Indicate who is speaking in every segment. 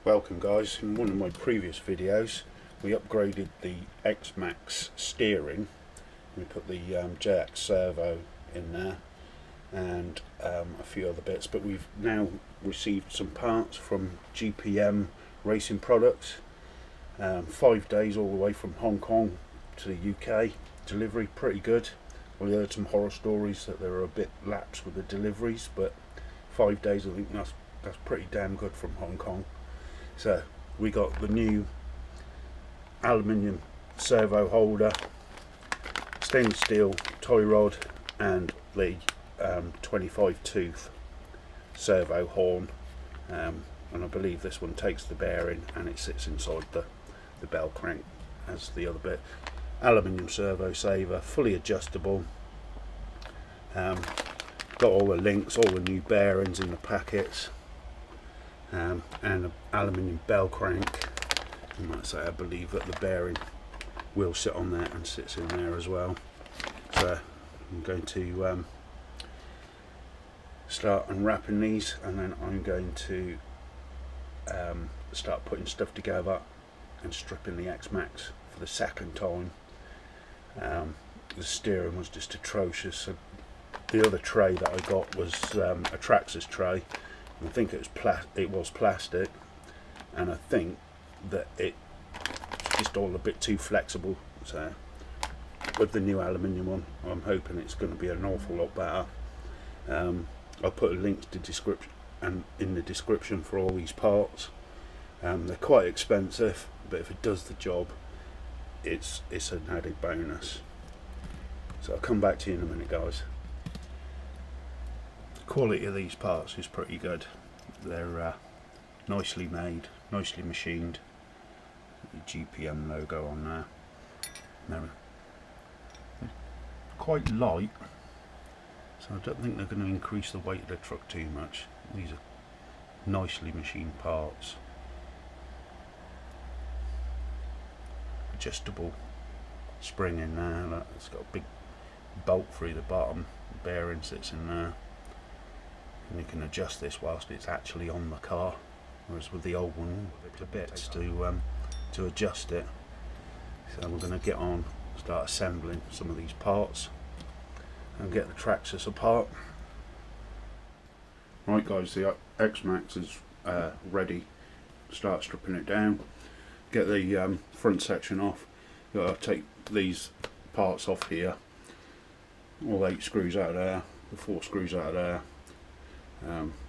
Speaker 1: Welcome guys. In one of my previous videos we upgraded the X-maxx steering. We put the JX servo in there and a few other bits, but we've now received some parts from GPM Racing products. 5 days all the way from Hong Kong to the UK delivery, pretty good. We heard some horror stories that they were a bit lapsed with the deliveries, but 5 days, I think that's pretty damn good from Hong Kong. So we got the new aluminium servo holder, stainless steel tie rod, and the 25 tooth servo horn, and I believe this one takes the bearing and it sits inside the bell crank as the other bit. Aluminium Servo Saver, fully adjustable. Got all the links, all the new bearings in the packets, and an aluminium bell crank. You might say I believe that the bearing will sit on there and sits in there as well. So I'm going to start unwrapping these, and then I'm going to start putting stuff together and stripping the X-maxx for the second time. The steering was just atrocious. So the other tray that I got was a Traxxas tray. I think it was plastic, and I think that it's just all a bit too flexible. So with the new aluminium one, I'm hoping it's going to be an awful lot better. I'll put a link to in the description for all these parts. They're quite expensive, but if it does the job, it's an added bonus. So I'll come back to you in a minute, guys. The quality of these parts is pretty good. They're nicely made, nicely machined. The GPM logo on there. They're quite light, so I don't think they're going to increase the weight of the truck too much. These are nicely machined parts. Adjustable spring in there. Look, it's got a big bolt through the bottom. The bearing sits in there, and you can adjust this whilst it's actually on the car, whereas with the old one the bits to adjust it. So we're going to get on, start assembling some of these parts and get the Traxxas apart. Right guys, the X-maxx is ready. Start stripping it down, get the front section off. You've got to take these parts off here, all 8 screws out of there, the 4 screws out of there.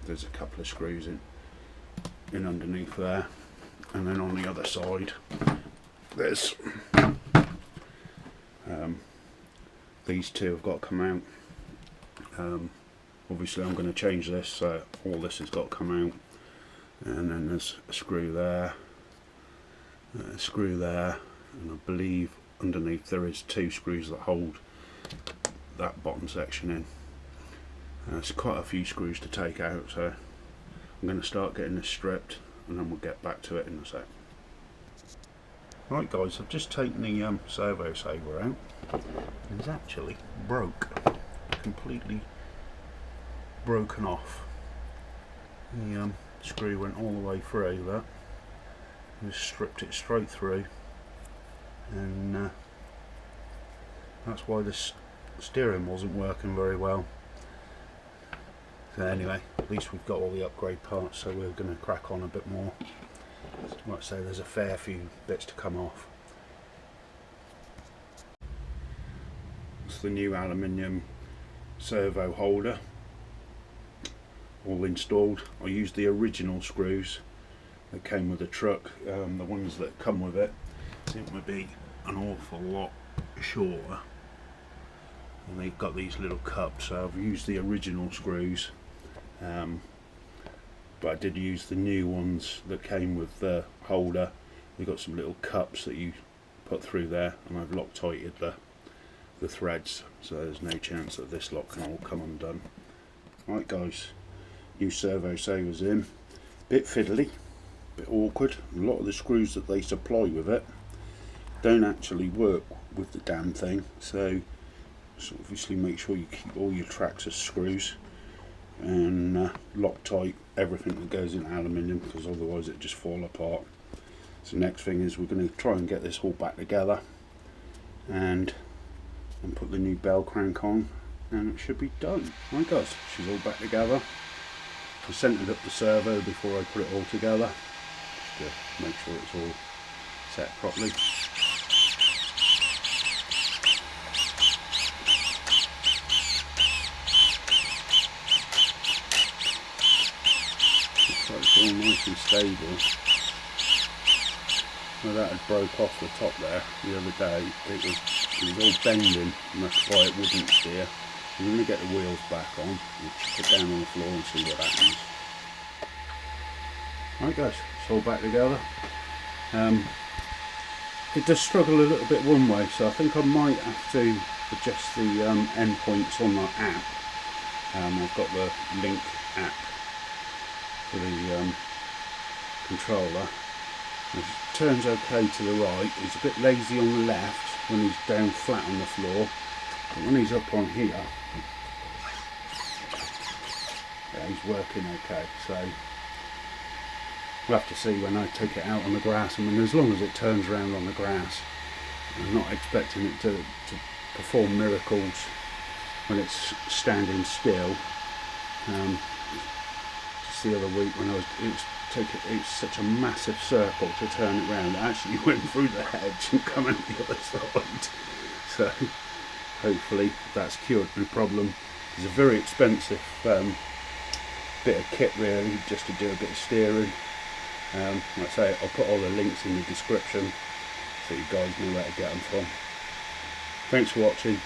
Speaker 1: There's a couple of screws in underneath there, and then on the other side there's these two have got to come out. Obviously I'm going to change this, so all this has got to come out, and then there's a screw there, a screw there, and I believe underneath there is 2 screws that hold that bottom section in. There's quite a few screws to take out, so I'm going to start getting this stripped, and then we'll get back to it in a sec. Right guys, I've just taken the Servo Saver out, and it's actually completely broken off. The screw went all the way through that, just stripped it straight through, and that's why the steering wasn't working very well. So anyway, at least we've got all the upgrade parts, so we're going to crack on a bit more. Like I say, there's a fair few bits to come off. It's the new aluminium servo holder, all installed. I used the original screws that came with the truck. The ones that come with it seem to be an awful lot shorter, and they've got these little cups, so I've used the original screws, but I did use the new ones that came with the holder. You've got some little cups that you put through there, and I've Loctited the threads, so there's no chance that this lot can all come undone. Right guys, new Servo Savers in. Bit fiddly, bit awkward. A lot of the screws that they supply with it don't actually work with the damn thing, so obviously make sure you keep all your Traxxas screws. and Loctite everything that goes in aluminium, because otherwise it just fall apart. So next thing is we're going to try and get this all back together and put the new bell crank on, and it should be done. Right guys, she's all back together. I centered up the servo before I put it all together, just to make sure it's all set properly. Looks like it's all nice and stable. Well, that had broke off the top there the other day. It was all bending, and that's why it wouldn't steer. I'm going to get the wheels back on and put down on the floor and see what happens. Right guys, it's all back together. It does struggle a little bit one way, so I think I might have to adjust the endpoints on the app. I've got the Link app for the controller. It turns okay to the right. He's a bit lazy on the left when he's down flat on the floor, but when he's up on here, yeah, he's working okay. So we'll have to see when I take it out on the grass. I mean, as long as it turns around on the grass, I'm not expecting it to perform miracles when it's standing still. Just the other week when it's such a massive circle to turn it round. It actually went through the hedge and come out the other side. So hopefully that's cured the problem. It's a very expensive bit of kit really, just to do a bit of steering. Like I say, I'll put all the links in the description so you guys know where to get them from. Thanks for watching.